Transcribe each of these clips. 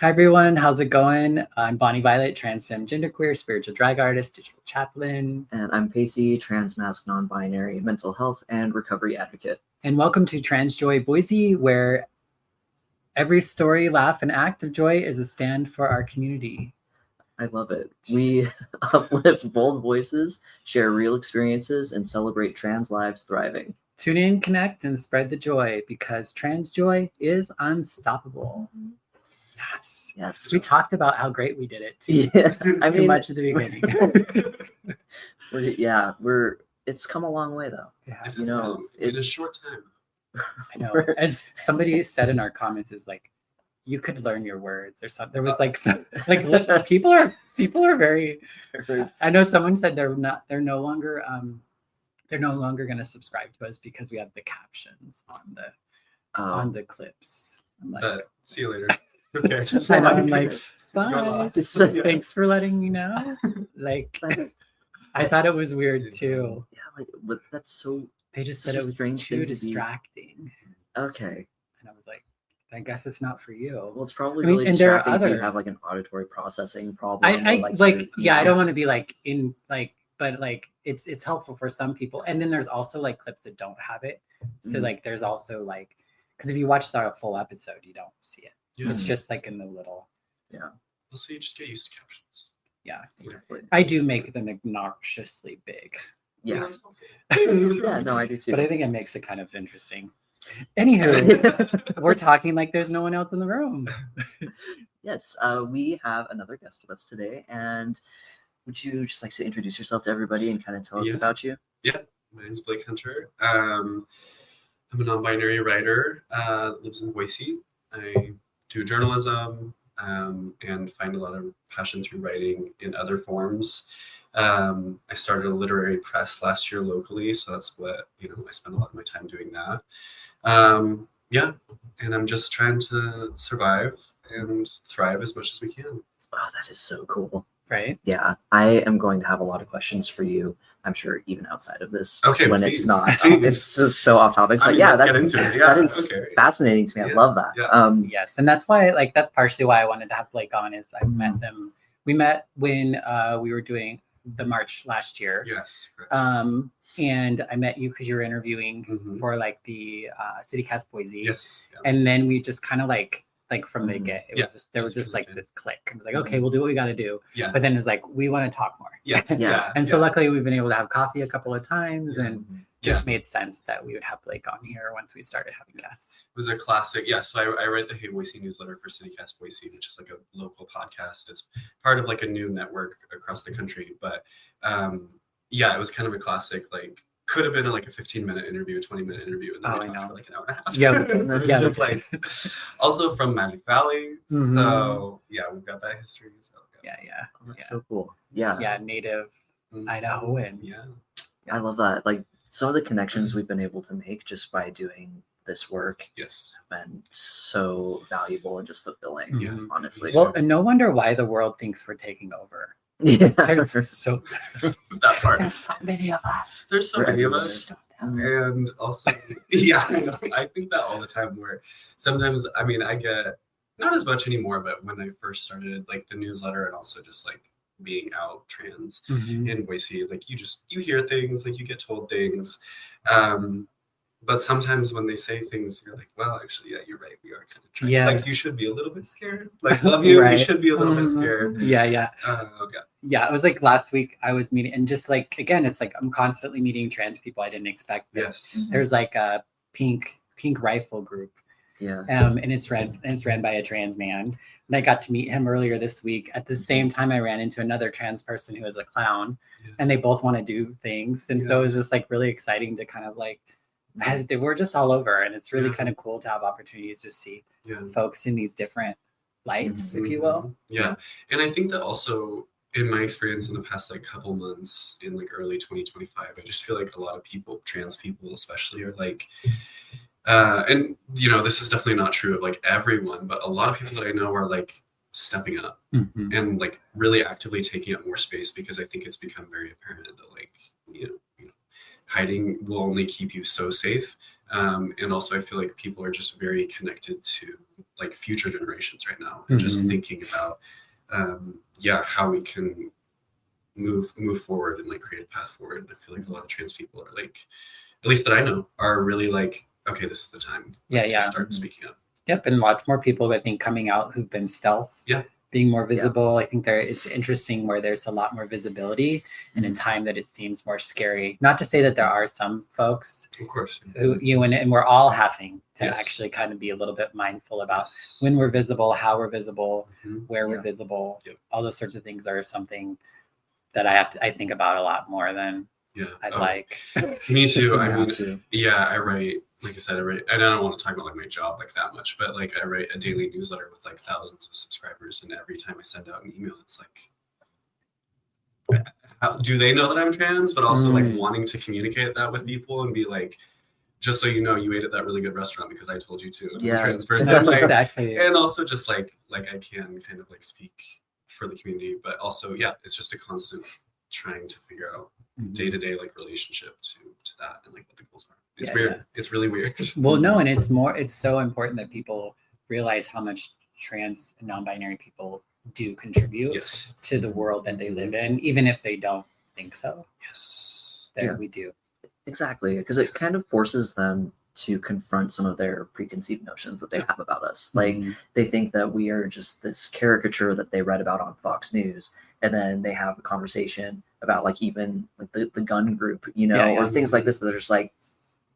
Hi everyone, how's it going? I'm Bonnie Violet, trans femme, genderqueer, spiritual drag artist, digital chaplain. And I'm Pacey, trans masc, non-binary, mental health and recovery advocate. And welcome to Transjoy Boise, where every story, laugh, and act of joy is a stand for our community. I love it. We uplift bold voices, share real experiences, and celebrate trans lives thriving. Tune in, connect, and spread the joy because trans joy is unstoppable. Yes. We talked about how great we did it too. Yeah, too much at the beginning. It's come a long way though. Yeah, in a short time. I know. As somebody said in our comments, is like, you could learn your words or something. There was like some people are very. I know someone said they're no longer going to subscribe to us because we have the captions on the clips. I'm like, see you later. Okay. I'm like, bye. Thanks for letting me know. Like, I thought it was weird too. Yeah, but that's so. They just said it was too distracting. Okay. And I was like, I guess it's not for you. Well, it's probably really distracting if you have like an auditory processing problem. I don't want to be but it's helpful for some people. And then there's also like clips that don't have it. So like there's also like, because if you watch the full episode, you don't see it. Yeah. It's just like in the little. Yeah. Well, so you just get used to captions. Yeah. Exactly. I do make them obnoxiously big. Yes. Yeah, no, I do too. But I think it makes it kind of interesting. Anywho, we're talking like there's no one else in the room. Yes, we have another guest with us today. And would you just like to introduce yourself to everybody and kind of tell us about you? Yeah, my name's Blake Hunter. I'm a non-binary writer, lives in Boise. I do journalism and find a lot of passion through writing in other forms. I started a literary press last year locally, so that's what, I spend a lot of my time doing that. And I'm just trying to survive and thrive as much as we can. Oh, that is so cool. Right? Yeah, I am going to have a lot of questions for you, I'm sure, even outside of this. Okay, when please. It's not, it's so off topic. But that is fascinating to me. Yeah. I love that. Yeah. Yes, and that's why, that's partially why I wanted to have Blake on. Is I met them. We met when we were doing the march last year. Yes. Correct. And I met you because you were interviewing for like the CityCast Boise. Yes. Yeah. And then we just kind of like from the get, there was just like this click. It was like, okay, we'll do what we got to do. Yeah. But then it's like, we want to talk more. Yes. Yeah. And so luckily we've been able to have coffee a couple of times and just made sense that we would have Blake on here once we started having guests. It was a classic. Yeah. So I write the Hey Boise newsletter for CityCast Boise, which is like a local podcast. It's part of like a new network across the country. But it was kind of a classic, could have been like a 15-minute interview, a 20-minute interview, and then we talked for like an hour and a half. Yeah. Just also from Magic Valley. Mm-hmm. So we've got that history. So Yeah. Oh, that's so cool. Yeah. Yeah, native Idaho and I love that. Like some of the connections we've been able to make just by doing this work have been so valuable and just fulfilling, honestly. Well, and no wonder why the world thinks we're taking over. Yeah. There's so that part. There's so many of us. There's so many of us. And also, I think that all the time where sometimes, I get not as much anymore, but when I first started the newsletter and also just being out trans in Boise, you hear things, you get told things. But sometimes when they say things, you're like, well, actually, you're right. We are kind of trying. Yeah. You should be a little bit scared. Love you. Right. You should be a little bit scared. Yeah. Yeah. It was last week I was meeting, and just again, it's I'm constantly meeting trans people I didn't expect. Yes. There's a pink rifle group. Yeah. And it's ran by a trans man. And I got to meet him earlier this week. At the same time, I ran into another trans person who is a clown, and they both want to do things. And so it was just really exciting to kind of we're just all over, and it's really kind of cool to have opportunities to see folks in these different lights, if you will. Yeah. And I think that also in my experience in the past couple months in early 2025, I just feel a lot of people, trans people especially, are and this is definitely not true of everyone, but a lot of people that I know are stepping up and really actively taking up more space, because I think it's become very apparent that hiding will only keep you so safe. And also I feel like people are just very connected to like future generations right now, and just thinking about how we can move forward and like create a path forward. And I feel like a lot of trans people are like, at least that I know, are really like, okay, this is the time to start speaking up. Yep, and lots more people I think coming out who've been stealth. Yeah. Being more visible. I think it's interesting where there's a lot more visibility in a time that it seems more scary. Not to say that there are some folks, of course, who and we're all having to actually kind of be a little bit mindful about when we're visible, how we're visible, where we're visible. All those sorts of things are something that I think about a lot more than I'd like. Me too. I mean, I write. Like I said, and I don't want to talk about like my job like that much, but like I write a daily newsletter with like thousands of subscribers, and every time I send out an email, it's like, do they know that I'm trans? But also like wanting to communicate that with people and be like, just so you know, you ate at that really good restaurant because I told you to. And I'm a trans person. Like, exactly. And also just like I can kind of like speak for the community, but also it's just a constant trying to figure out day-to-day like relationship to that and like what the goals are. It's weird. Yeah. It's really weird. Well, no, and it's so important that people realize how much trans and non-binary people do contribute to the world that they live in, even if they don't think so. Yes. We do. Exactly, because it kind of forces them to confront some of their preconceived notions that they have about us. Like they think that we are just this caricature that they read about on Fox News, and then they have a conversation about like even like the gun group, or things like this that are just like,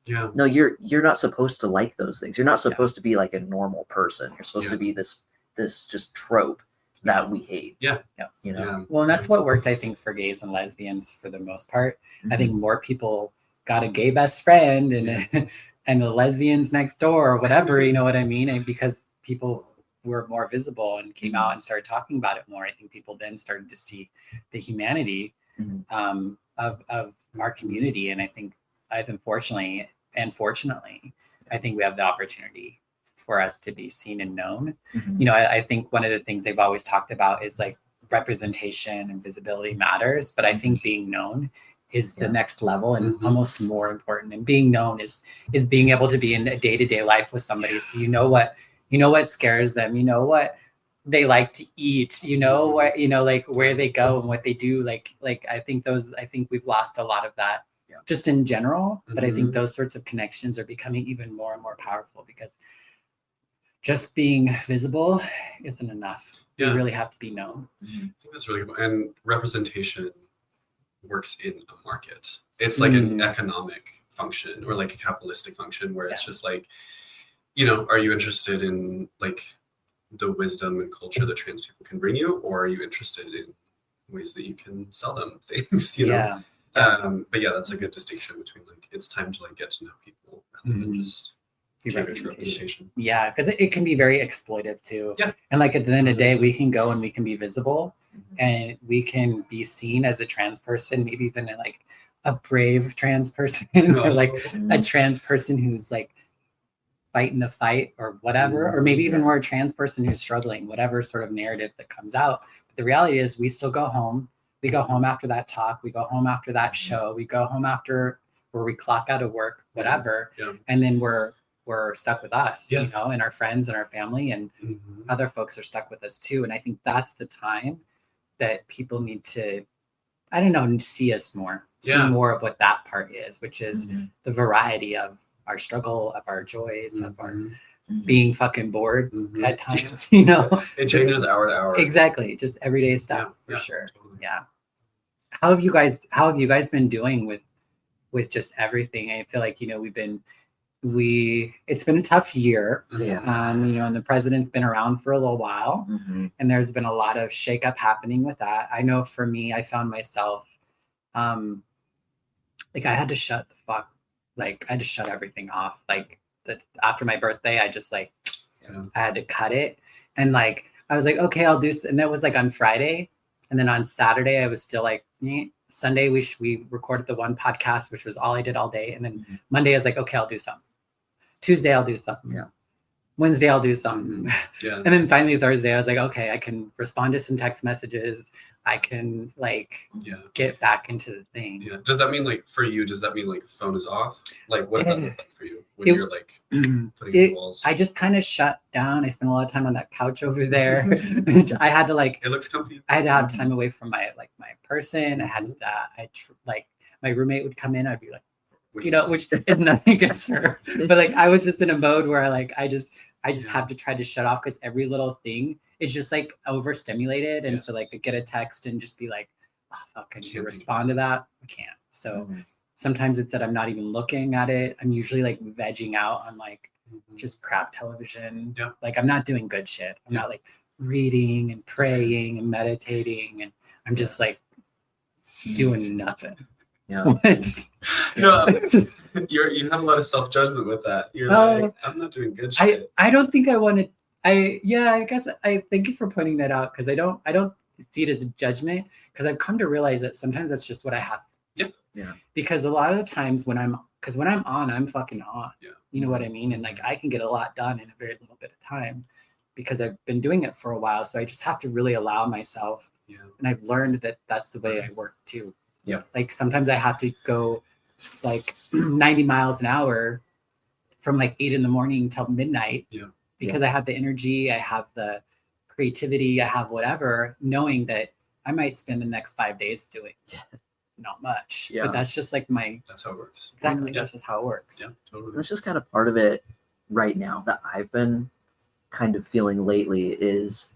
no, you're not supposed to like those things. You're not supposed to be like a normal person. You're supposed to be this just trope that we hate. Well, and that's what worked, I think, for gays and lesbians for the most part. I think more people got a gay best friend and the lesbians next door or whatever, you know what I mean? And because people were more visible and came out and started talking about it more, I think people then started to see the humanity of our community. And I think fortunately, I think we have the opportunity for us to be seen and known. I think one of the things they've always talked about is like representation and visibility matters, but I think being known is the next level and almost more important. And being known is being able to be in a day-to-day life with somebody. So you know what scares them, what they like to eat, what, like where they go and what they do. Like I think we've lost a lot of that just in general, but I think those sorts of connections are becoming even more and more powerful because just being visible isn't enough. You really have to be known. I think that's really good. And representation works in a market. It's like an economic function or like a capitalistic function where it's just like, are you interested in like the wisdom and culture that trans people can bring you, or are you interested in ways that you can sell them things, but that's a good distinction between like it's time to like get to know people rather than just representation. Yeah, because it can be very exploitive too. And like at the end of the day, we can go and we can be visible and we can be seen as a trans person, maybe even like a brave trans person or like a trans person who's like fighting the fight or whatever, or maybe even more a trans person who's struggling, whatever sort of narrative that comes out. But the reality is we still go home. We go home after that talk. We go home after that show. We go home after where we clock out of work, whatever. And then we're stuck with us, and our friends and our family and other folks are stuck with us too. And I think that's the time that people need to, I don't know, see us more, see more of what that part is, which is the variety of our struggle, of our joys, of our being fucking bored at times, It changes hour to hour. Exactly. Just everyday stuff for sure. Totally. Yeah. How have you guys been doing with just everything? I feel like, it's been a tough year. And the president's been around for a little while and there's been a lot of shakeup happening with that. I know for me, I found myself, like I had to shut everything off. Like after my birthday, I just I had to cut it. And like, I was like, okay, I'll do, and that was like on Friday. And then on Saturday, I was still like, Sunday, we recorded the one podcast, which was all I did all day. And then Monday, I was like, okay, I'll do something. Tuesday, I'll do something. Wednesday I'll do something. Yeah. And then finally Thursday I was like, okay, I can respond to some text messages. I can like get back into the thing. Yeah. Does that mean like for you, does that mean like phone is off? Like what does that look like for you when you're like putting walls? I just kind of shut down. I spent a lot of time on that couch over there. I had to like, it looks comfy. I had to have time away from my person. I had that. Like my roommate would come in. I'd be like, which is nothing against her, but like I was just in a mode where I just have to try to shut off because every little thing is just like overstimulated. And so like I get a text and just be like, oh, fuck, can you respond to that? I can't. So sometimes it's that I'm not even looking at it. I'm usually like vegging out on like just crap television. Yeah. Like I'm not doing good shit. I'm not like reading and praying and meditating. And I'm just like doing nothing. Yeah. No, you have a lot of self-judgment with that. You're like, I'm not doing good shit. I don't think I want to. I guess I thank you for pointing that out because I don't see it as a judgment because I've come to realize that sometimes that's just what I have. Yeah. Because a lot of the times when I'm on, I'm fucking on. Yeah. You know what I mean? And like I can get a lot done in a very little bit of time because I've been doing it for a while. So I just have to really allow myself. Yeah. And I've learned that that's the way I work too. Yeah. Like sometimes I have to go like 90 miles an hour from like 8 a.m. till midnight. Yeah. Because I have the energy, I have the creativity, I have whatever, knowing that I might spend the next 5 days doing not much. Yeah. But that's just like that's how it works. Exactly. That's just how it works. Yeah, totally. That's just kind of part of it right now that I've been kind of feeling lately is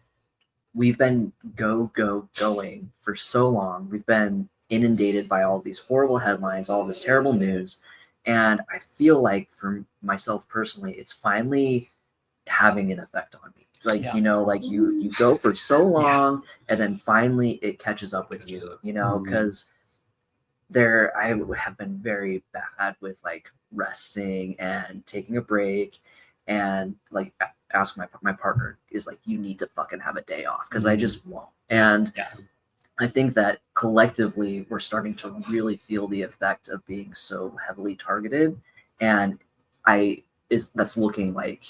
we've been going for so long. We've been inundated by all these horrible headlines, all this terrible news. And I feel like for myself personally, it's finally having an effect on me. Like, like you go for so long and then finally it catches up with you, because I have been very bad with like resting and taking a break and like ask my partner is like, you need to fucking have a day off because I just won't. And I think that collectively we're starting to really feel the effect of being so heavily targeted, and that's looking like,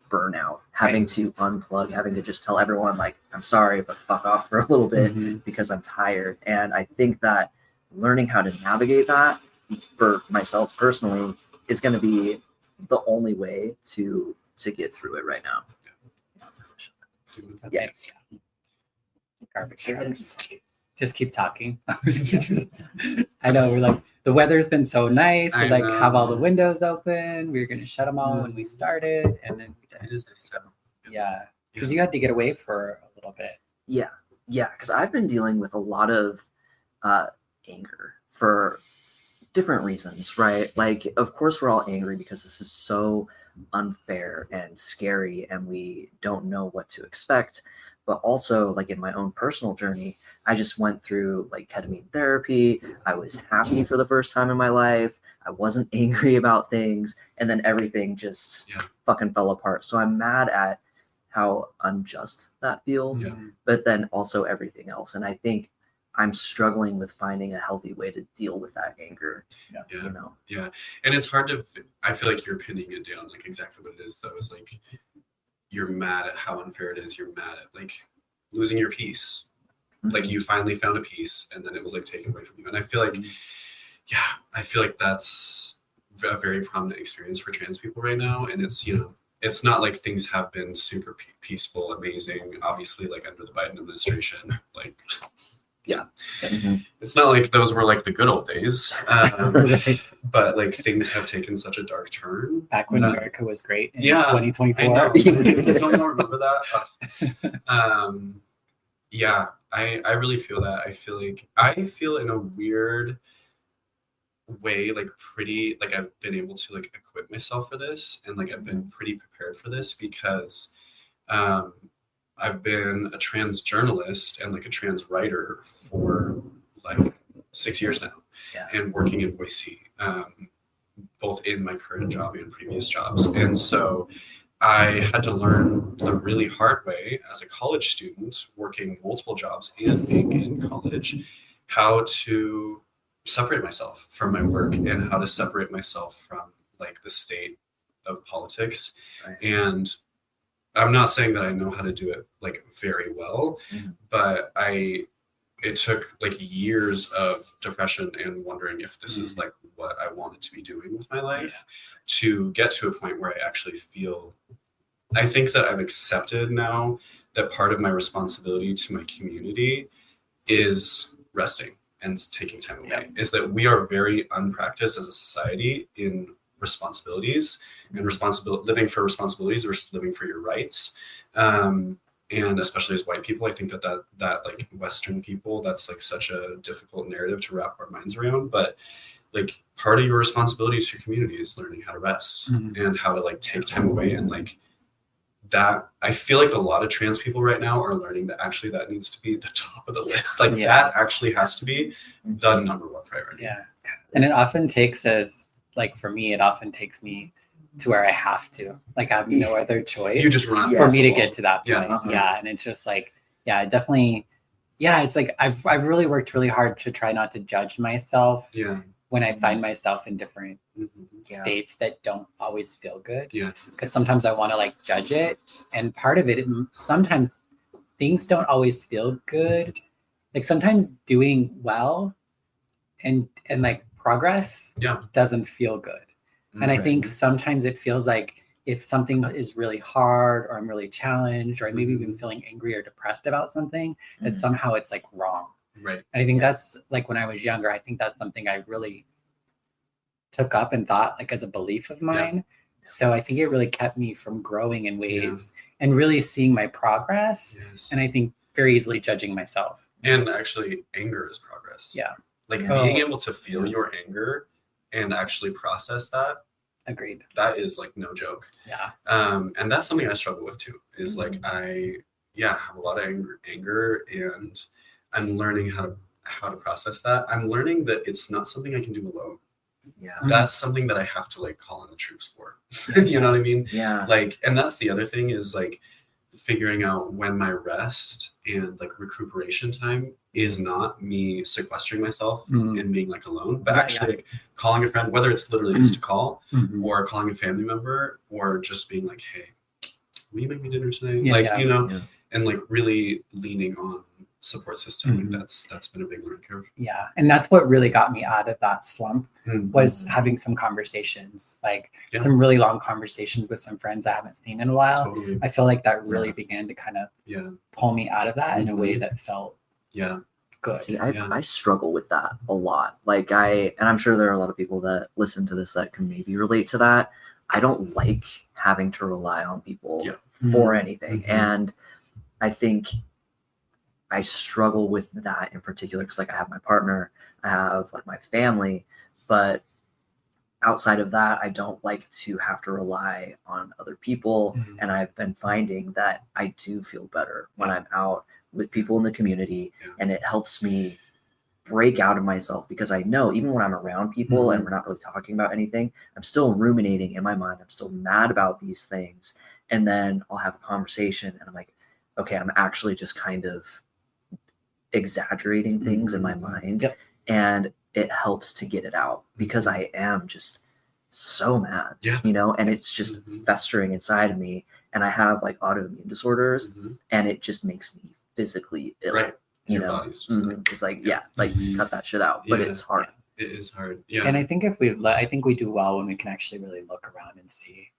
burnout, having to unplug, having to just tell everyone like, I'm sorry, but fuck off for a little bit because I'm tired. And I think that learning how to navigate that for myself personally is going to be the only way to get through it right now. Okay. Garbage trucks. Just keep talking. I know we're like, the weather's been so nice. We like have all the windows open. We were gonna shut them all when we started, and then it is nice. Yeah, because you had to get away for a little bit. Yeah, because I've been dealing with a lot of anger for different reasons, right? Like, of course, we're all angry because this is so unfair and scary, and we don't know what to expect. But also, like in my own personal journey, I just went through like ketamine therapy. I was happy for the first time in my life. I wasn't angry about things. And then everything just fucking fell apart. So I'm mad at how unjust that feels, but then also everything else. And I think I'm struggling with finding a healthy way to deal with that anger. Yeah. And it's hard to, I feel like you're pinning it down, like exactly what it is. That was like, you're mad at how unfair it is. You're mad at like losing your peace. Like you finally found a peace and then it was like taken away from you. And I feel like that's a very prominent experience for trans people right now. And it's, it's not like things have been super peaceful, amazing, obviously like under the Biden administration, like, it's not like those were like the good old days, but like things have taken such a dark turn. Back when America was great in 2024. I know. Don't you remember that? I really feel that. I feel in a weird way, like pretty, like I've been able to like equip myself for this, and like I've been pretty prepared for this because I've been a trans journalist and like a trans writer for like 6 years now, and working in Boise, both in my current job and previous jobs. And so I had to learn the really hard way as a college student, working multiple jobs and being in college, how to separate myself from my work and how to separate myself from like the state of politics. Right. And I'm not saying that I know how to do it like very well, but it took like years of depression and wondering if this is like what I wanted to be doing with my life to get to a point where I actually feel, I think that I've accepted now that part of my responsibility to my community is resting and taking time away. Is that we are very unpracticed as a society in responsibilities and living for responsibilities versus living for your rights. And especially as white people, I think that like Western people, that's like such a difficult narrative to wrap our minds around. But like part of your responsibility to your community is learning how to rest and how to like take time away. And like that, I feel like a lot of trans people right now are learning that actually that needs to be the top of the list. Like that actually has to be the number one priority. Yeah. And it often takes us, like for me, it often takes me to where I have to, like I have no other choice. You just run for me to get to that point. Yeah. And it's just like, definitely. Yeah. It's like, I've really worked really hard to try not to judge myself. Yeah. When I find myself in different states that don't always feel good. Yeah. Because sometimes I want to like judge it. And part of it, sometimes things don't always feel good. Like sometimes doing well and like progress doesn't feel good. And I think sometimes it feels like if something is really hard or I'm really challenged or I maybe even feeling angry or depressed about something, that somehow it's like wrong. Right. And I think that's like when I was younger, I think that's something I really took up and thought like as a belief of mine. Yeah. So I think it really kept me from growing in ways and really seeing my progress. Yes. And I think very easily judging myself. And actually anger is progress. Yeah. Like being able to feel your anger and actually process that. Agreed. That is like no joke. Yeah. And that's something I struggle with too, is like I have a lot of anger and I'm learning how to process that. I'm learning that it's not something I can do alone. Yeah. That's something that I have to like call in the troops for. You know what I mean? Yeah. Like, and that's the other thing is like figuring out when my rest and like recuperation time is not me sequestering myself and being like alone, but actually like calling a friend, whether it's literally just a call or calling a family member or just being like, hey, will you make me dinner tonight? You know, and like really leaning on support system. Like that's been a big learning curve. Yeah. And that's what really got me out of that slump was having some conversations, like some really long conversations with some friends I haven't seen in a while. Totally. I feel like that really began to kind of pull me out of that in a way that felt good. See, I struggle with that a lot. Like and I'm sure there are a lot of people that listen to this that can maybe relate to that. I don't like having to rely on people for anything. And I think I struggle with that in particular because like I have my partner, I have like my family, but outside of that, I don't like to have to rely on other people. And I've been finding that I do feel better when I'm out with people in the community and it helps me break out of myself because I know even when I'm around people and we're not really talking about anything, I'm still ruminating in my mind. I'm still mad about these things. And then I'll have a conversation and I'm like, okay, I'm actually just kind of exaggerating things in my mind and it helps to get it out because I am just so mad, you know, and it's just festering inside of me and I have like autoimmune disorders and it just makes me physically ill, you know, it's like, cut that shit out, but it's hard. It is hard. Yeah. And I think I think we do well when we can actually really look around and see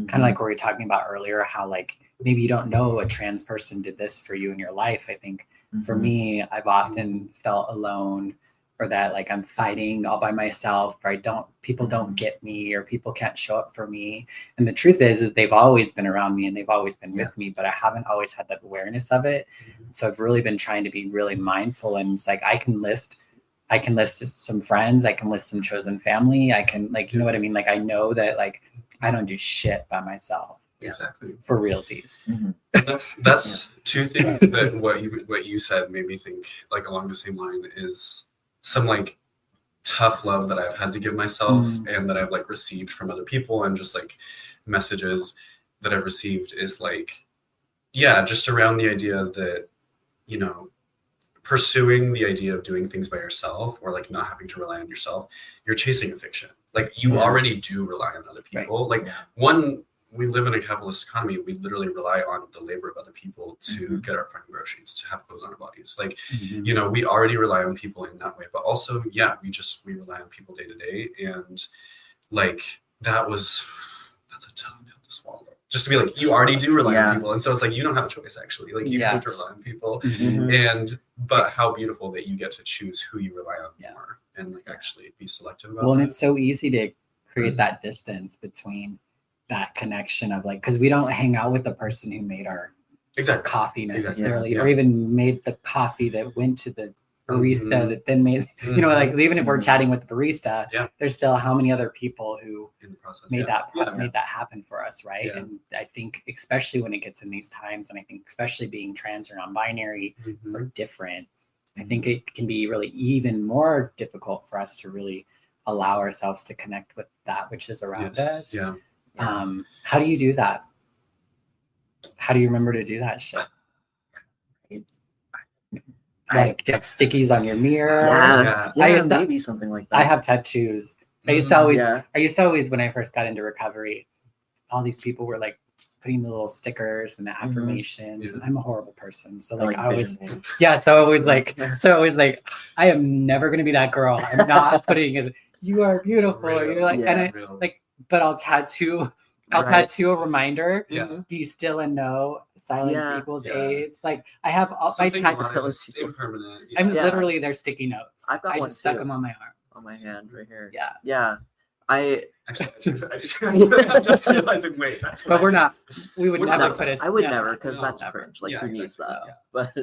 kind of like what we were talking about earlier, how like maybe you don't know a trans person did this for you in your life. I think for me, I've often felt alone or that like I'm fighting all by myself or people don't get me or people can't show up for me. And the truth is they've always been around me and they've always been with me, but I haven't always had that awareness of it. So I've really been trying to be really mindful and it's like I can list some friends, I can list some chosen family. I can like, you know what I mean? Like I know that like I don't do shit by myself. Exactly. For realties. That's two things that what you said made me think like along the same line is some like tough love that I've had to give myself and that I've like received from other people and just like messages that I've received is like, just around the idea that, you know, pursuing the idea of doing things by yourself or like not having to rely on yourself, you're chasing a fiction. Like you already do rely on other people. Like one we live in a capitalist economy. We literally rely on the labor of other people to get our fucking groceries, to have clothes on our bodies. Like, you know, we already rely on people in that way, but also, yeah, we rely on people day to day. And like, that's a tough pill to swallow. Just to be like, you already do rely on people. And so it's like, you don't have a choice, actually. Like, you have to rely on people. But how beautiful that you get to choose who you rely on more and like actually be selective about and it's so easy to create that distance between that connection of like, because we don't hang out with the person who made our coffee necessarily, or even made the coffee that went to the barista that then made, you know, like even if we're chatting with the barista, there's still how many other people who in the process, made that happen for us, right? And I think especially when it gets in these times, and I think especially being trans or non-binary or different, I think it can be really even more difficult for us to really allow ourselves to connect with that which is around us. How do you do that? How do you remember to do that shit? Like get stickies on your mirror. Maybe something like that. I have tattoos. I used to always when I first got into recovery, all these people were like putting the little stickers and the affirmations, and I'm a horrible person. So like I always like I am never gonna be that girl. I'm not putting it. You are beautiful. You're like, but I'll tattoo a reminder. Be still and know. Silence equals AIDS. Like I have all my tattoos. Impermanent. I'm literally they're sticky notes. I just stuck them on my arm. On my hand right here. Yeah. I just realizing. Wait, that's. But we're not. We would never put us. I would never, because that's cringe. Like who needs that? Yeah. But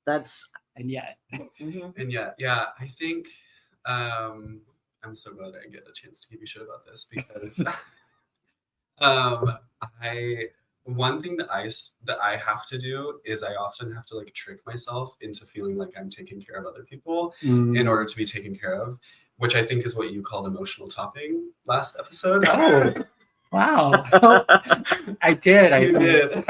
that's. And yet. I think. I'm so glad I get a chance to give you shit about this because. One thing that I have to do is I often have to like trick myself into feeling like I'm taking care of other people in order to be taken care of, which I think is what you called emotional topping last episode. Oh, wow. I did. You did.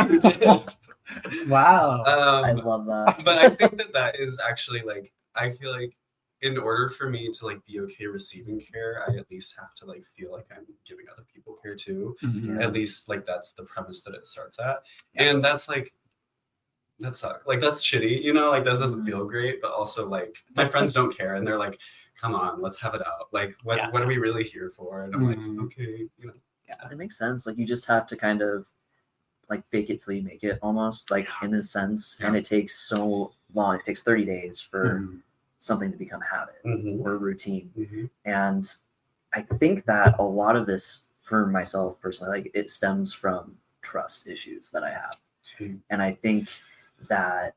Wow. I love that. But I think that is actually like, I feel like in order for me to like be okay receiving care, I at least have to like feel like I'm giving other people care too. At least like that's the premise that it starts at. And that's like, that sucks. Like that's shitty, you know, like that doesn't feel great, but also like my friends don't care and they're like, come on, let's have it out. Like what are we really here for? And I'm like, okay, you know. It makes sense. Like you just have to kind of like fake it till you make it almost, like in a sense. And it takes so long. It takes 30 days for something to become habit or routine. And I think that a lot of this for myself personally, like it stems from trust issues that I have. And I think that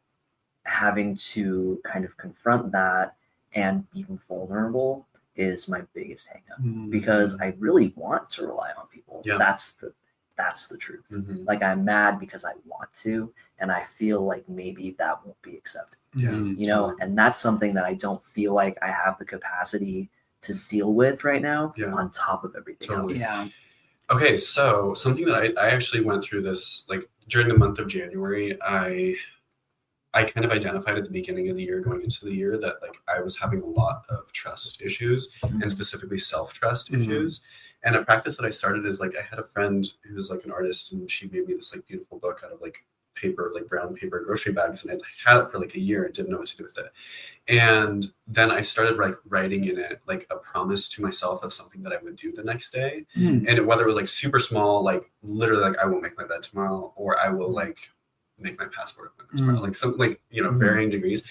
having to kind of confront that and be vulnerable is my biggest hang-up because I really want to rely on people. That's the truth. Like I'm mad because I want to, and I feel like maybe that won't be accepted. You know, and that's something that I don't feel like I have the capacity to deal with right now on top of everything else. Okay, so something that I actually went through this, like during the month of January, I kind of identified at the beginning of the year, going into the year, that like I was having a lot of trust issues and specifically self-trust issues. And a practice that I started is like I had a friend who was like an artist, and she made me this like beautiful book out of like paper, like brown paper grocery bags, and I had it for like a year and didn't know what to do with it. And then I started like writing in it like a promise to myself of something that I would do the next day. And whether it was like super small, like literally like I won't make my bed tomorrow, or I will like make my passport appointment tomorrow, like some like, you know, varying degrees.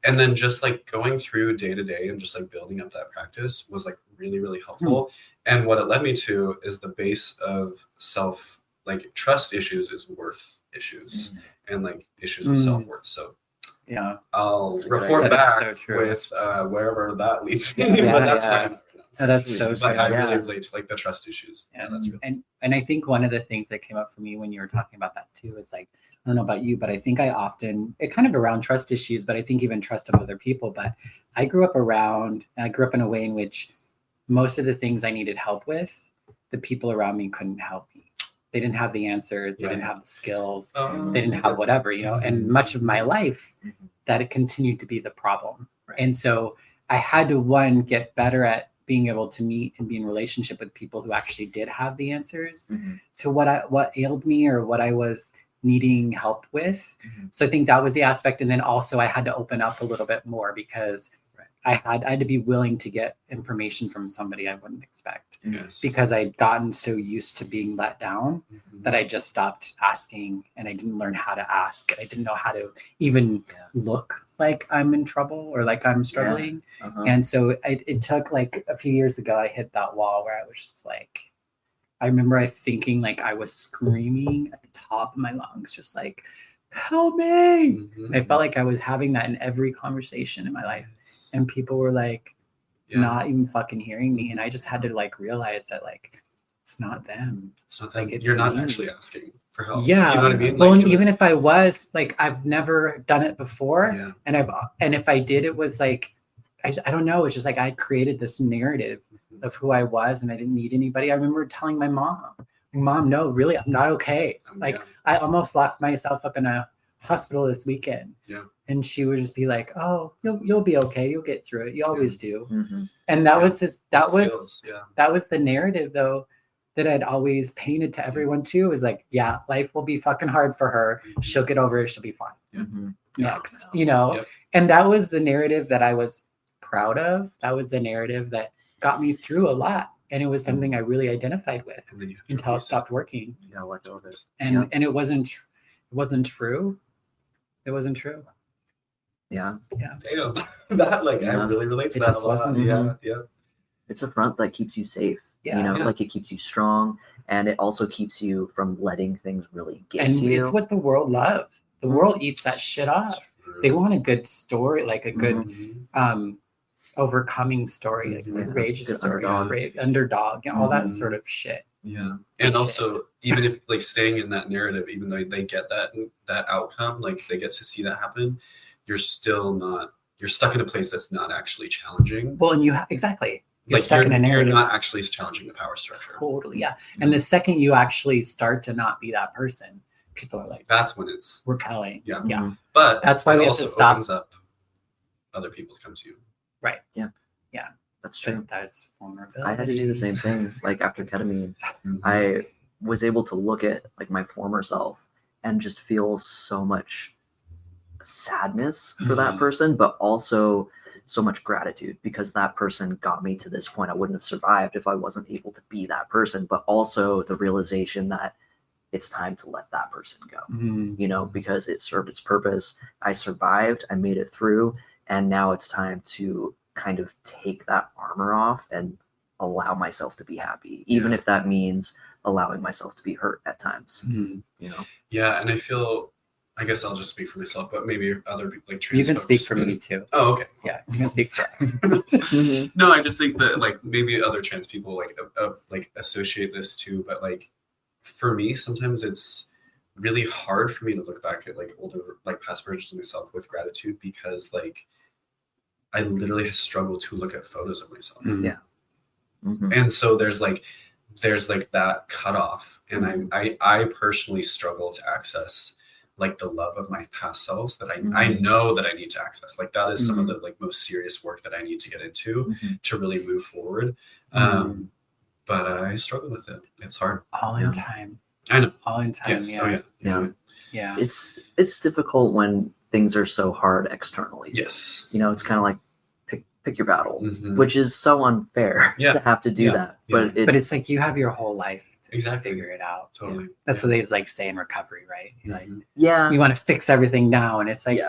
And then just like going through day to day and just like building up that practice was like really, really helpful. And what it led me to is the base of self, like trust issues is worth issues and like issues of self-worth. So I'll report back with wherever that leads me. But that's fine. That's so but I really relate to like the trust issues. That's really and I think one of the things that came up for me when you were talking about that too is like, I don't know about you, but I think I often, it kind of around trust issues, but I think even trust of other people. But I grew up in a way in which most of the things I needed help with, the people around me couldn't help me. They didn't have the answers. They didn't have the skills. They didn't have whatever, you know, and much of my life that it continued to be the problem. And so I had to, one, get better at being able to meet and be in relationship with people who actually did have the answers Mhm. to what ailed me or what I was needing help with. So I think that was the aspect. And then also I had to open up a little bit more because I had to be willing to get information from somebody I wouldn't expect, Yes. because I'd gotten so used to being let down that I just stopped asking, and I didn't learn how to ask. I didn't know how to even look like I'm in trouble or like I'm struggling. Uh-huh. And so it took like a few years ago, I hit that wall where I was just like, I remember thinking like I was screaming at the top of my lungs, just like, help me. I felt like I was having that in every conversation in my life. And people were like not even fucking hearing me. And I just had to like realize that like, it's not them. It's not that Like, it's you're not me. actually asking for help. Yeah. You know what I mean? Well, Like, and even if I was like, I've never done it before. Yeah. And if I did, it was like, I don't know. It's just like I created this narrative of who I was, and I didn't need anybody. I remember telling my mom, no, really, I'm not okay. Like I almost locked myself up in a hospital this weekend. Yeah. And she would just be like, oh, you'll be okay. You'll get through it. You always do. Mhm. And that was just, that was the narrative though, that I'd always painted to everyone too, is like, yeah, life will be fucking hard for her. She'll get over it. She'll be fine. Mhm. Next, you know? Yep. And that was the narrative that I was proud of. That was the narrative that got me through a lot. And it was something I really identified with And then you have to until it release stopped working. You gotta let go of it. And it wasn't true. It wasn't true. Yeah. Damn. That like I really relate to It that just a lot. wasn't. Yeah. It's a front that keeps you safe. Yeah. You know, Yeah. like it keeps you strong, and it also keeps you from letting things really get And to you. it's what the world loves. The world eats that shit up. They want a good story, like a good overcoming story, like a Mhm. courageous Good story, underdog. underdog, all that Mhm. sort of shit. Yeah. And also, even if like staying in that narrative, even though they get that outcome, like they get to see that happen, you're stuck in a place that's not actually challenging. Well, and exactly. You're Like stuck in a narrative. You're not actually challenging the power structure. Totally, yeah. And the second you actually start to not be that person, people are like, That's when it's repelling. Yeah. Yeah. But That's why it we have also to stop. opens up other people to come to you. Right. Yeah. Yeah. That's true. That's vulnerability. I had to do the same thing. Like after ketamine, Mhm. I was able to look at like my former self and just feel so much sadness for that person, but also so much gratitude, because that person got me to this point. I wouldn't have survived if I wasn't able to be that person, but also the realization that it's time to let that person go, you know, because it served its purpose. I survived, I made it through, and now it's time to kind of take that armor off and allow myself to be happy, even if that means allowing myself to be hurt at times, you know? Yeah. And I guess I'll just speak for myself, but maybe other people like trans You can folks. speak for me too. Oh, okay. Yeah, you can speak for No, I just think that like maybe other trans people like associate this too, but like for me, sometimes it's really hard for me to look back at like older, like past versions of myself with gratitude, because like I literally struggle to look at photos of myself. Yeah. And so there's like that cutoff, and I personally struggle to access like the love of my past selves that I know that I need to access. Like that is some of the like most serious work that I need to get into to really move forward. But I struggle with it. It's hard. all in time. I know. All in time. Yes. Yeah. Oh, Yeah. It's difficult when things are so hard externally. Yes. You know, it's kind of like pick your battle, Mhm. which is so unfair to have to do that. But it's like you have your whole life to Exactly. figure it out. Totally. That's what they like say in recovery, right? Like yeah, you want to fix everything now, and it's like,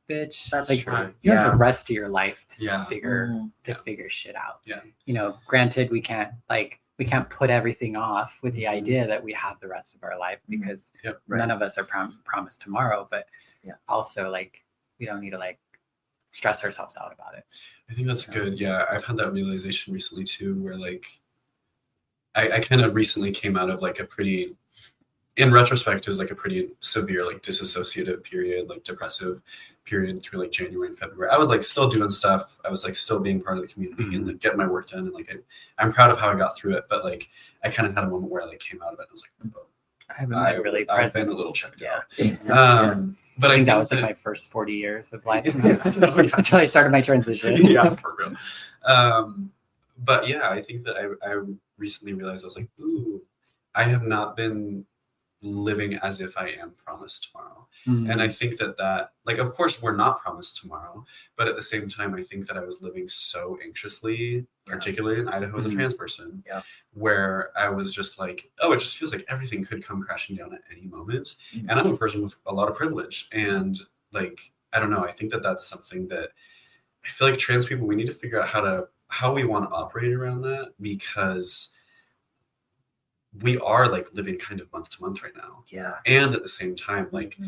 bitch, That's like true. you have the rest of your life to Yeah. figure shit out. Yeah. You know, granted, we can't put everything off with the idea that we have the rest of our life, because none of us are promised tomorrow. But also, like, we don't need to like stress ourselves out about it. I think that's good. Yeah, I've had that realization recently too, where like I kind of recently came out of like a pretty, in retrospect, it was like a pretty severe like dissociative period, like depressive period through like January and February. I was like still doing stuff. I was like still being part of the community and like getting my work done, and like I'm proud of how I got through it. But like I kind of had a moment where I like came out of it and I was like, oh, I haven't been really I've present. been a little checked out. Yeah. But I think that was like my first 40 years of life until I started my transition. Yeah, for real. But yeah, I think that I recently realized I was like, ooh, I have not been living as if I am promised tomorrow. And I think that like, of course we're not promised tomorrow, but at the same time, I think that I was living so anxiously, particularly in Idaho as a trans person, where I was just like, oh, it just feels like everything could come crashing down at any moment. And I'm a person with a lot of privilege. And like, I don't know, I think that that's something that I feel like trans people, we need to figure out how we want to operate around that, because we are like living kind of month to month right now. Yeah. And at the same time, like,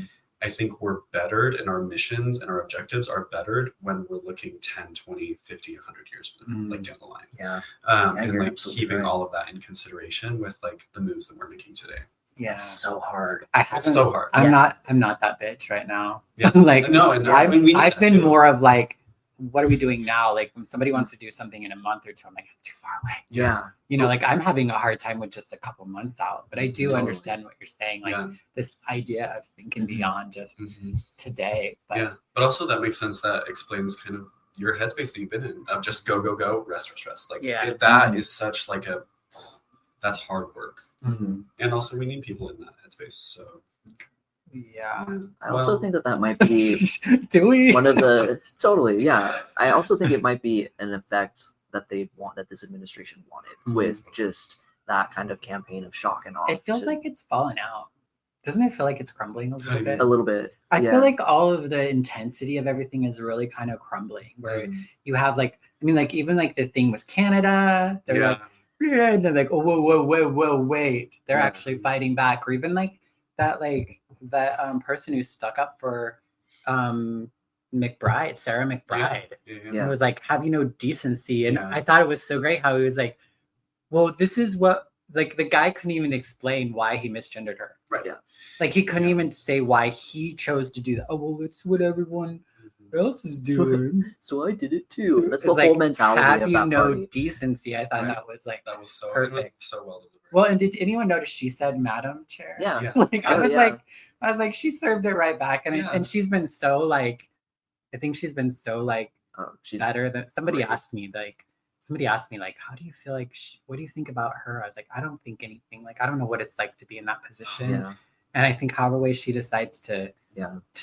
I think we're bettered, and our missions and our objectives are bettered when we're looking 10, 20, 50, 100 years like down the line. Yeah. And like keeping all of that in consideration with like the moves that we're making today. Yeah. It's so hard. It's so hard. I'm not that bitch right now. Yeah. Like, no, and I've been more of like, what are we doing now? Like when somebody wants to do something in a month or two, I'm like, it's too far away. Yeah. You know, like I'm having a hard time with just a couple months out, but I do understand what you're saying. Like this idea of thinking beyond just today. But but also that makes sense. That explains kind of your headspace that you've been in of just go, go, go, rest, rest, rest. Like that is such like that's hard work. And also we need people in that headspace. So yeah. I also think that might be do we? one of the I also think it might be an effect that that this administration wanted with just that kind of campaign of shock and awe. It feels like it's fallen out. Doesn't it feel like it's crumbling a little bit? A little bit. I feel like all of the intensity of everything is really kind of crumbling. Where you have like, I mean, like even like the thing with Canada, they're like, and they're like, oh, whoa, wait. They're actually fighting back. Or even like that person who stuck up for Sarah McBride. It was like, have you no decency? And I thought it was so great how he was like, well, this is what, like the guy couldn't even explain why he misgendered her. Right. Yeah. Like he couldn't even say why he chose to do that. Oh, well, it's what everyone else is doing. So I did it too. That's the whole mentality have of you that no party. decency? I thought that was so perfect. It was so well delivered. Well, and did anyone notice she said Madam Chair? Yeah. Like I was like, she served it right back. And she's been so like, I think she's been so like she's better than somebody asked me like, how do you feel like, what do you think about her? I was like, I don't think anything. Like, I don't know what it's like to be in that position. Yeah. And I think however way she decides to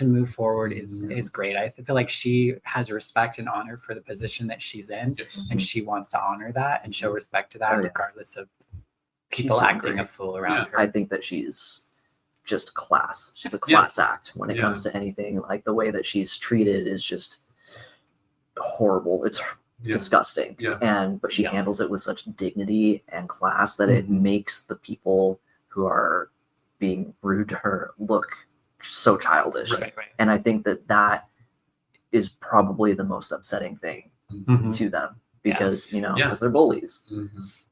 move forward is great. I feel like she has respect and honor for the position that she's in, and she wants to honor that and show respect to that, regardless of people acting a fool around her. I think that she's just class. She's a class act when it comes to anything. Like the way that she's treated is just horrible. It's disgusting. But she handles it with such dignity and class that it makes the people who are being rude to her look so childish. Right. And I think that is probably the most upsetting thing to them because because they're bullies.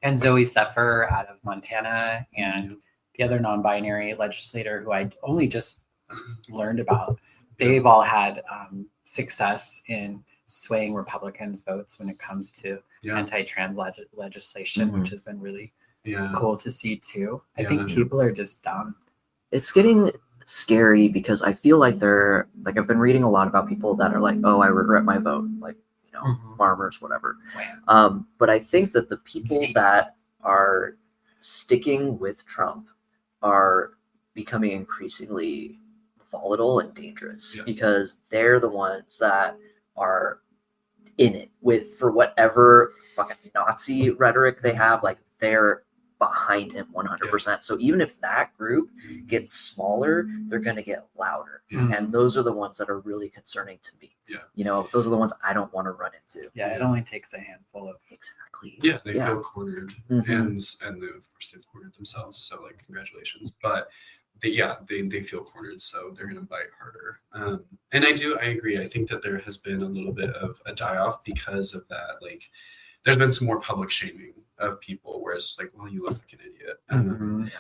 And Zoe Seffer out of Montana and the other non-binary legislator who I only just learned about, they've all had success in swaying Republicans' votes when it comes to anti-trans legislation, which has been really cool to see too. I think people are just dumb. It's getting scary because I feel like I've been reading a lot about people that are like, oh, I regret my vote, like farmers, whatever. But I think that the people that are sticking with Trump are becoming increasingly volatile and dangerous because they're the ones that are in it for whatever fucking Nazi rhetoric they have, like they're behind him 100%. So even if that group gets smaller, they're going to get louder. And those are the ones that are really concerning to me. Those are the ones I don't want to run into. It only takes a handful of they feel cornered and of course they've cornered themselves, so like congratulations, but they feel cornered, so they're going to bite harder. And I agree. I think that there has been a little bit of a die-off because of that. Like there's been some more public shaming of people where it's like, well, you look like an idiot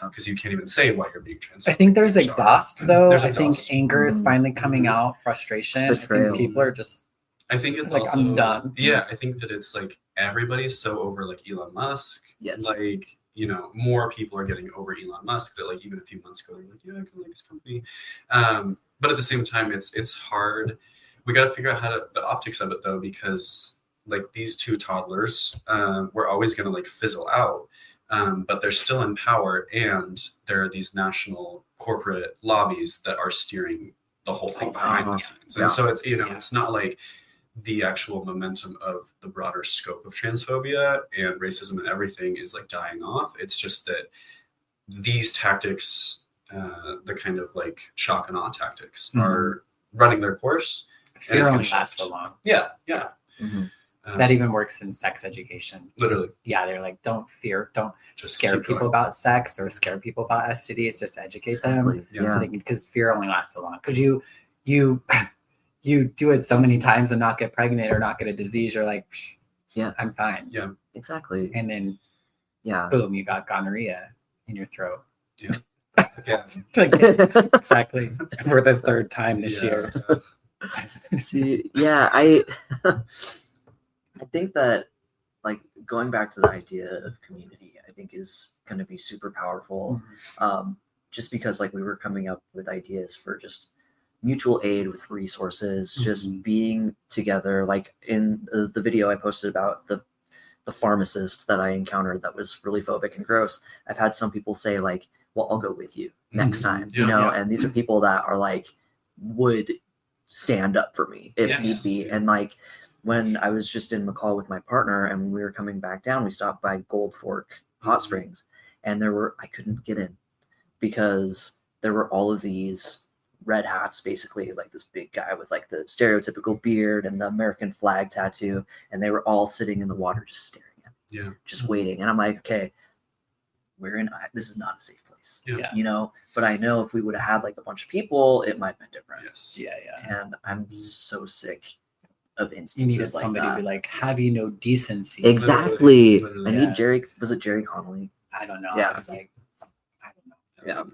because you can't even say why you're being trans. I think there's exhaust though. I think anger is finally coming out, frustration. Betrayal. I think people are just it's like, also, I'm done. I think that it's like everybody's so over like Elon Musk. Like, more people are getting over Elon Musk that like even a few months ago they're like, I kind of like his company. But at the same time, it's hard. We got to figure out the optics of it though, because like these two toddlers were always going to like fizzle out, but they're still in power, and there are these national corporate lobbies that are steering the whole thing behind the scenes. And so it's, it's not like the actual momentum of the broader scope of transphobia and racism and everything is like dying off. It's just that these tactics, the kind of like shock and awe tactics, are running their course. Fear only lasts so long. Yeah. That even works in sex education. Literally. Yeah, they're like, don't Just scare keep people going. about sex or scare people about STDs. Just educate them. Yeah. Because fear only lasts so long. Because you do it so many times and not get pregnant or not get a disease. You're like, I'm fine. Yeah. Exactly. And then, Yeah. boom, you got gonorrhea in your throat. Yeah. Yeah. Exactly. For the third time this year. See, yeah, I think that, like, going back to the idea of community, I think is going to be super powerful. Just because, like, we were coming up with ideas for just mutual aid with resources, just being together. Like in the video I posted about the pharmacist that I encountered that was really phobic and gross, I've had some people say like, well, I'll go with you next time, and these are people that are like, would stand up for me if need be. And like, when I was just in McCall with my partner and when we were coming back down, we stopped by Gold Fork Hot Springs, and I couldn't get in because there were all of these red hats, basically like this big guy with like the stereotypical beard and the American flag tattoo, and they were all sitting in the water just staring at me, just waiting. And I'm like, okay, this is not a safe place, but I know if we would have had like a bunch of people, it might have been different. And I'm so sick of instances. You needed like somebody to be like, have you no decency? Exactly. Literally. I need Jerry. Was it Jerry Connolly? I don't know. Yeah. It's like, I don't know.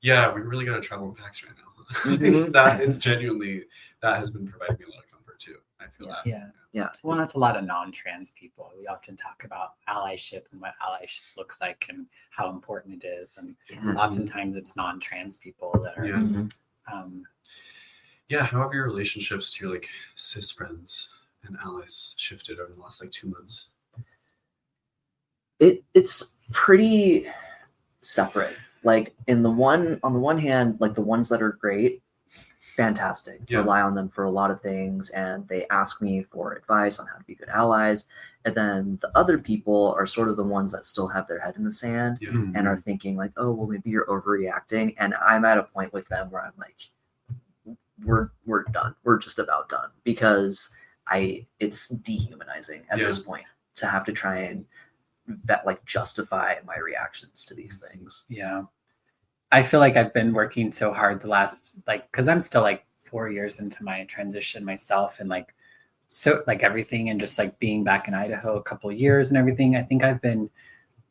Yeah, we really got to travel in packs right now. That is genuinely, that has been providing me a lot of comfort too. I feel that. Yeah. Well, that's a lot of non-trans people. We often talk about allyship and what allyship looks like and how important it is. And oftentimes it's non-trans people that are. How have your relationships to your like cis friends and allies shifted over the last like 2 months? It's pretty separate. Like on the one hand, like the ones that are great, fantastic. Rely on them for a lot of things, and they ask me for advice on how to be good allies. And then the other people are sort of the ones that still have their head in the sand and are thinking like, oh, well, maybe you're overreacting. And I'm at a point with them where I'm like, we're done. We're just about done, because it's dehumanizing at this point to have to try and justify my reactions to these things. I feel like I've been working so hard the last, because I'm still 4 years into my transition myself, and everything, and just being back in Idaho a couple of years and everything. I think I've been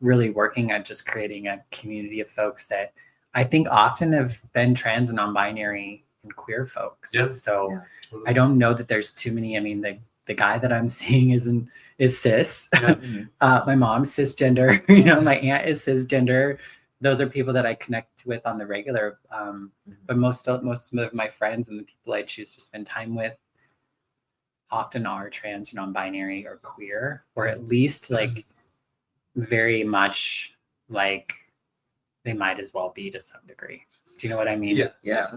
really working at just creating a community of folks that I think often have been trans and non-binary and queer folks. Totally. I don't know that there's too many. I mean, the guy that I'm seeing is cis. My mom's cisgender. My aunt is cisgender. Those are people that I connect with on the regular. But most of my friends and the people I choose to spend time with often are trans or non-binary or queer, or at least very much they might as well be to some degree. Do you know what I mean? Yeah.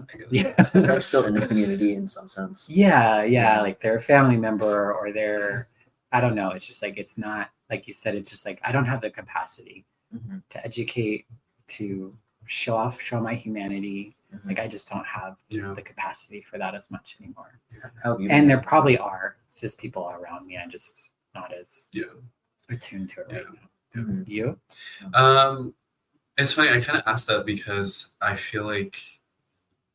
I'm still in the community in some sense. Yeah. Like they're a family member, or they're, I don't know. It's just it's not, like you said, it's just I don't have the capacity to educate, to show my humanity. I just don't have the capacity for that as much anymore. And there probably are cis people around me. I'm just not as attuned to it right now. You? It's funny, I kind of asked that because I feel like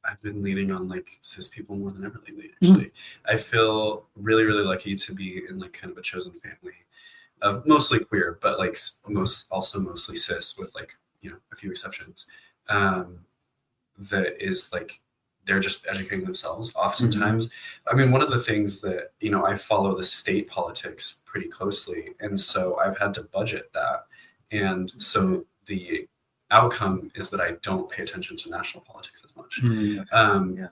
I've been leaning on cis people more than ever lately, actually. I feel really, really lucky to be in kind of a chosen family of mostly queer, but mostly cis with a few exceptions. That is they're just educating themselves oftentimes. I mean, one of the things that, I follow the state politics pretty closely. And so I've had to budget that. And so the outcome is that I don't pay attention to national politics as much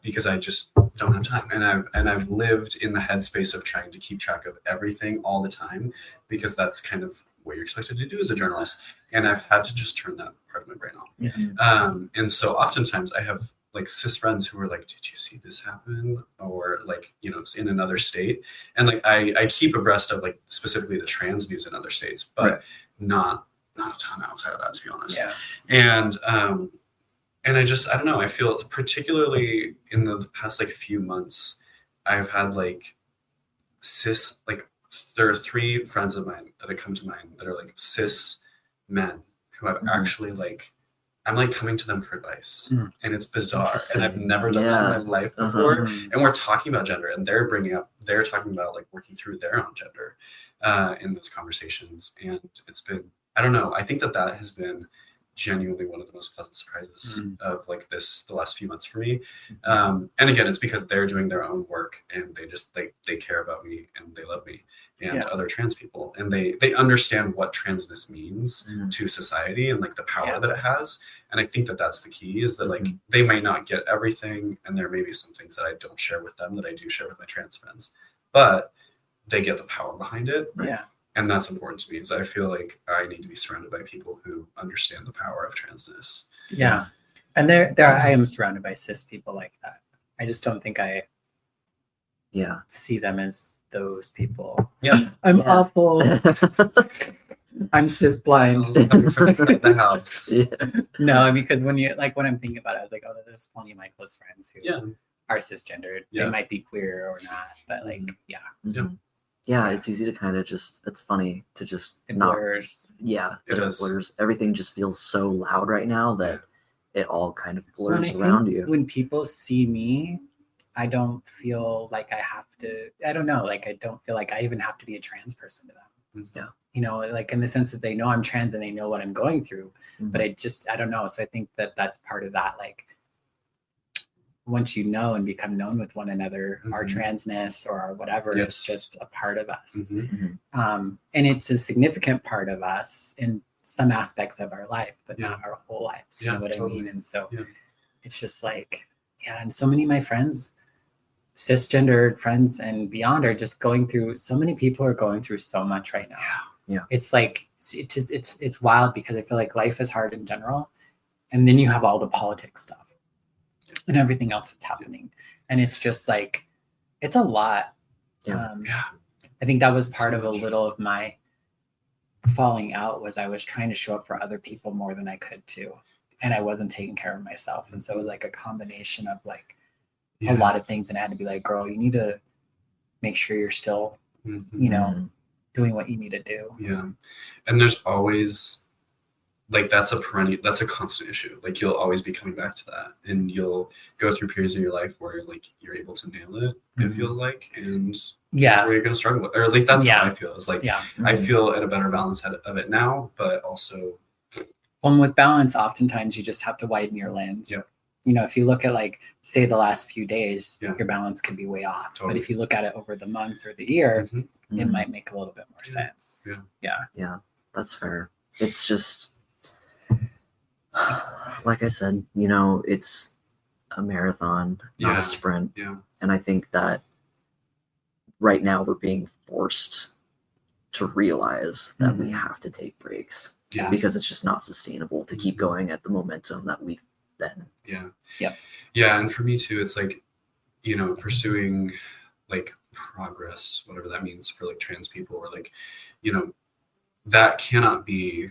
because I just don't have time. And I've lived in the headspace of trying to keep track of everything all the time, because that's kind of what you're expected to do as a journalist. And I've had to just turn that part of my brain off. Yeah. And so oftentimes I have like cis friends who are like, did you see this happen? Or like, you know, it's in another state. And like, I keep abreast of like specifically the trans news in other states, but not a ton outside of that, to be honest. Yeah. And I don't know, I feel particularly in the past like few months, I've had like cis, like there are 3 friends of mine that have come to mind that are like cis men who have actually like, I'm like coming to them for advice, and it's bizarre, and I've never done that in my life before. And we're talking about gender, and they're talking about like working through their own gender in those conversations. And it's been, I don't know, I think that has been genuinely one of the most pleasant surprises of like the last few months for me. And again, it's because they're doing their own work, and they care about me, and they love me and other trans people, and they understand what transness means to society and like the power that it has. And I think that that's the key, is that like they might not get everything, and there may be some things that I don't share with them that I do share with my trans friends, but they get the power behind it. Yeah. And that's important to me, is I feel like I need to be surrounded by people who understand the power of transness. Yeah. And there I am surrounded by cis people like that. I just don't think I see them as those people. Yeah. I'm awful. I'm cis blind. The house. No, because when I'm thinking about it, I was like, oh, there's plenty of my close friends who are cisgendered. They might be queer or not, but like, Yeah, it's easy to kind of just, it's funny to just it not. blurs. Yeah, it blurs. Everything just feels so loud right now that it all kind of blurs around you. When people see me, I don't feel like I have to, I don't know, like I don't feel like I even have to be a trans person to them. Yeah. You know, like in the sense that they know I'm trans and they know what I'm going through, but I don't know. So I think that that's part of that, like, once you know and become known with one another, our transness or our whatever is just a part of us. And it's a significant part of us in some aspects of our life, but not our whole lives. You know what I mean? And so it's just like, and so many of my friends, cisgendered friends and beyond, are just going through, so many people are going through so much right now. Yeah. It's like, it's wild, because I feel like life is hard in general. And then you have all the politics stuff and everything else that's happening. And it's just like, it's a lot. I think that was part of a little of my falling out, was I was trying to show up for other people more than I could too. And I wasn't taking care of myself. And so it was like a combination of like a lot of things. And I had to be like, girl, you need to make sure you're still, you know, doing what you need to do. Yeah. And there's always, like, that's a constant issue. Like, you'll always be coming back to that, and you'll go through periods of your life where you're able to nail it, it feels like, and that's where you're going to struggle with, or at least that's how I feel. It's like, I feel at a better balance of it now, but also. Well, with balance, oftentimes you just have to widen your lens. You know, if you look at, like, say the last few days, your balance could be way off. But if you look at it over the month or the year, it might make a little bit more sense. Yeah, that's fair. It's just, like I said, you know, it's a marathon, not a sprint. And I think that right now we're being forced to realize that we have to take breaks, because it's just not sustainable to keep going at the momentum that we've been. And for me too, it's like, you know, pursuing like progress, whatever that means for like trans people, or like, you know, that cannot be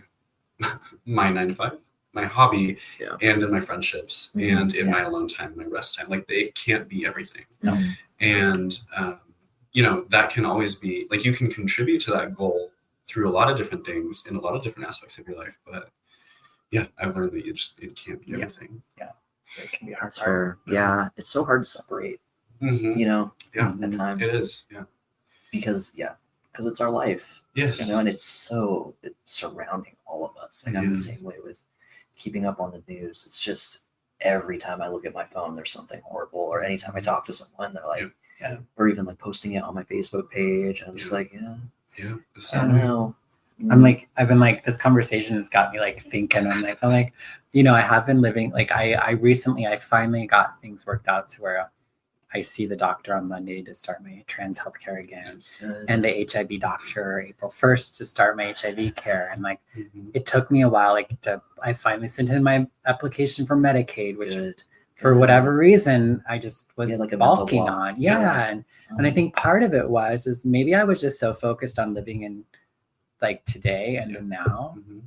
my 9 to 5, my hobby, and in my friendships, and in my alone time, my rest time. Like, they can't be everything. And you know, that can always be like, you can contribute to that goal through a lot of different things in a lot of different aspects of your life, but I've learned that it can't be everything. It can be hard. That's fair. It's so hard to separate, you know, at times. It is, because it's our life. You know, and it's surrounding all of us. Like, I'm the same way with keeping up on the news. It's just every time I look at my phone, there's something horrible, or anytime I talk to someone, they're like, or even like posting it on my Facebook page. I'm just like, I don't know. I'm like, I've been like, this conversation has got me like thinking. I'm like, you know, I have been living, like, I finally got things worked out to where I see the doctor on Monday to start my trans healthcare again, Yes. and the HIV doctor April 1st to start my HIV care. And like, Mhm. it took me a while, like I finally sent in my application for Medicaid, which Good. for whatever reason, I just was Yeah, like a mental balking block. on. Yeah. And I think part of it is maybe I was just so focused on living in like today and the now Mhm.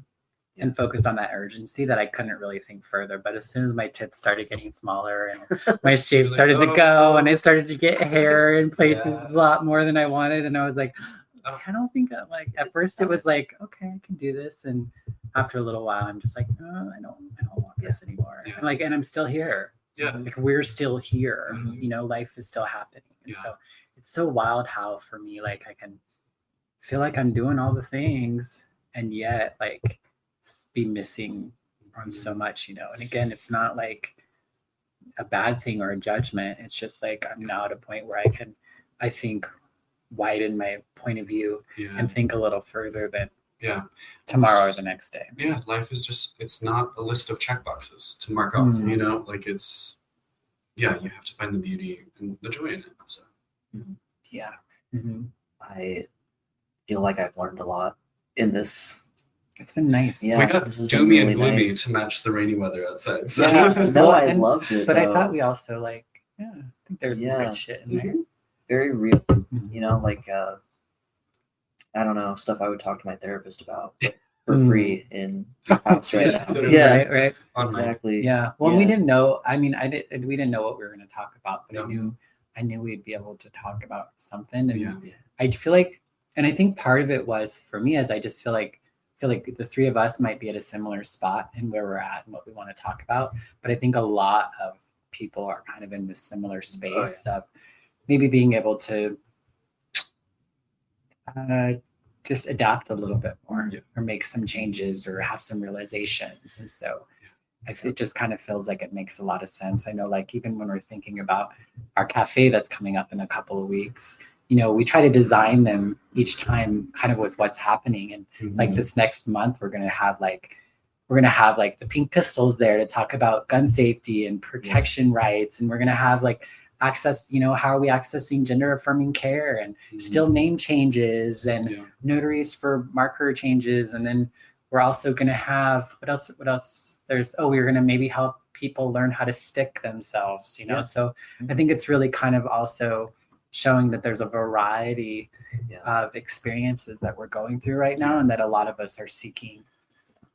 and focused on that urgency that I couldn't really think further. But as soon as my tits started getting smaller and my shape Like, started to oh. go and I started to get hair in places Yeah. a lot more than I wanted, and I was like, Oh. I don't think I'm like, at first it was like, okay, I can do this. And after a little while, I'm just like, no, I don't want this anymore. Yeah. And I'm still here. Yeah. Like we're still here, Mhm. you know, life is still happening. And Yeah. so it's so wild how for me, like I can feel like I'm doing all the things and yet like be missing on so much, you know. And again, it's not like a bad thing or a judgment. It's just like I'm now at a point where I think widen my point of view Yeah. and think a little further than Yeah. tomorrow or the next day. Yeah. Life is just, it's not a list of check boxes to mark off, Mhm. you know, like it's, yeah, you have to find the beauty and the joy in it. So, Yeah. Mm-hmm. I feel like I've learned a lot in this. It's been nice. Yeah, we got this has been doomy really and gloomy nice. to match the rainy weather outside. So. Yeah, no, Well, I and- loved it. But I though. thought we also like, I think there's some Yeah. good shit in there. Very real, Mhm. you know, like I don't know, stuff I would talk to my therapist about but for Mm. free in the house right now. Literally. Yeah, Right. Online. exactly. Yeah. Well, we Yeah. didn't know. I mean, we didn't know what we were going to talk about, but No. I knew we'd be able to talk about something. And Yeah. I feel like, and I think part of it was for me, as I just feel like the three of us might be at a similar spot in where we're at and what we want to talk about. But I think a lot of people are kind of in this similar space of maybe being able to just adapt a little bit more or make some changes or have some realizations. And so it just kind of feels like it makes a lot of sense. I know, like, even when we're thinking about our cafe that's coming up in a couple of weeks, you know, we try to design them each time kind of with what's happening. And Mhm. like this next month, we're going to have like the Pink Pistols there to talk about gun safety and protection rights. And we're going to have like access, you know, how are we accessing gender affirming care and still name changes and notaries for marker changes. And then we're also going to have, what else? We're going to maybe help people learn how to stick themselves, you know? So I think it's really kind of also showing that there's a variety of experiences that we're going through right now and that a lot of us are seeking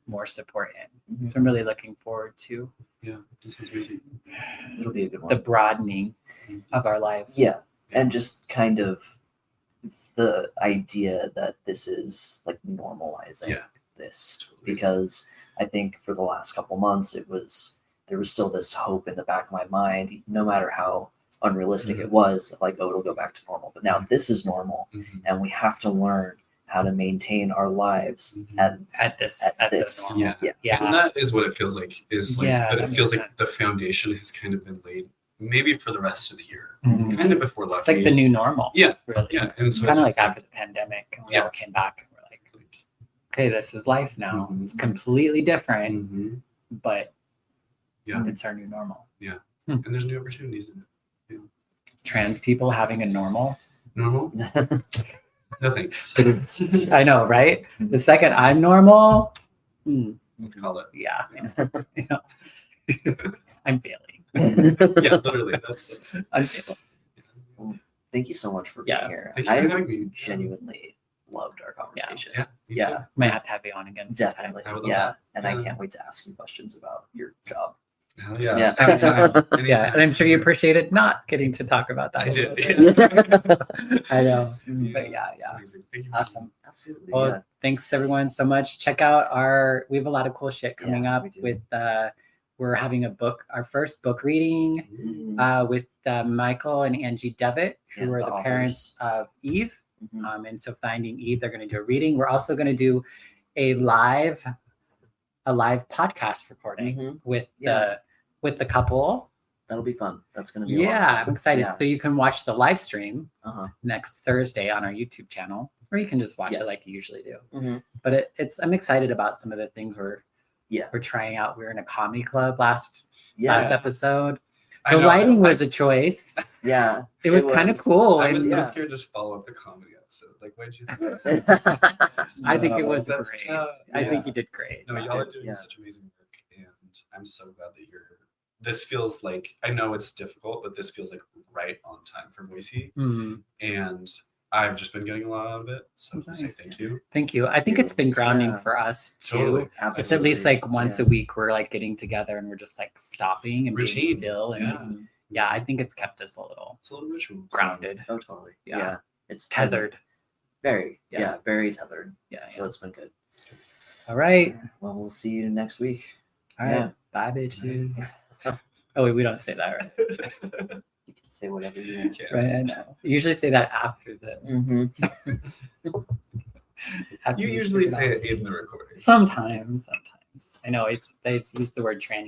more support in. So I'm really looking forward to This is amazing. It'll be a good one. the broadening of our lives. Yeah, and just kind of the idea that this is like normalizing this, Totally. because I think for the last couple months there was still this hope in the back of my mind, no matter how unrealistic it was, like, oh, it'll go back to normal. But now this is normal, and we have to learn how to maintain our lives at this this. normal. Yeah. And that is what it feels like, that it that feels makes like the sense. foundation has kind of been laid maybe for the rest of the year. Mhm. Kind of if we're lucky. It's like the new normal. Yeah. Really. Yeah. And so Kind of it's like after the pandemic, and we all came back and we're like, okay, this is life now. Mhm. It's completely different, Mhm. but Yeah. it's our new normal. And there's new opportunities in it. Trans people having a normal. Normal? No thanks. I know, right? The second I'm normal, Let's call it. yeah, you know, I'm failing. Yeah, literally. That's it. I'm failing. Thank you so much for being Yeah. here. Thank you for I having me. genuinely loved our conversation. Yeah. Me too. Yeah, might have to have you on again sometime. Definitely. I would love Yeah. that. And I Yeah. can't wait to ask you questions about your job. Hell yeah. Yeah. Anytime. Yeah, Anytime. and I'm sure you appreciated not getting to talk about that. I a did. little bit. I know, Yeah. but yeah. Amazing. Thank you. Awesome. Absolutely. Well, Yeah. thanks everyone so much. Check out we have a lot of cool shit coming Yeah, up we do. with, we're having our first book reading with Michael and Angie Devitt, who Yeah, are the the authors. parents of Eve. Mhm. And so Finding Eve, they're going to do a reading. We're also going to do a live podcast recording Mhm. with Yeah. the couple. That'll be fun. That's going to be a lot of Yeah, fun. I'm excited. Yeah. So you can watch the live stream Uh-huh. next Thursday on our YouTube channel, or you can just watch Yeah. it like you usually do. Mhm. But I'm excited about some of the things we're trying out. We were in a comedy club last Yeah. episode. I The know, lighting was a choice. Yeah. It was kind of cool. I was and just here to just follow up the comedy episode. Like, what'd you think? I think it was That's great. tough. I think Yeah. you did great. No, y'all are doing Yeah. such amazing work, and I'm so glad that this feels like, I know it's difficult, but this feels like right on time for Boise, Mhm. and I've just been getting a lot out of it. So I say Nice. thank you. Thank you. I think it's been grounding Yeah. for us too. Totally. It's at Absolutely. least like once Yeah. a week we're like getting together and we're just like stopping and being Routine. still and Yeah. just, yeah, I think it's kept us a little It's a little ritual. grounded, Oh, totally. Yeah. Yeah. It's been tethered. Very, Yeah. very tethered. Yeah. So it's been good. All right. Well, we'll see you next week. All right. Bye, bitches. Oh wait, we don't say that, right? You can say whatever you You want. can. Right. I know. You usually say that after the. after You we usually figure it say out. it in the recording. Sometimes. I know they use the word tranny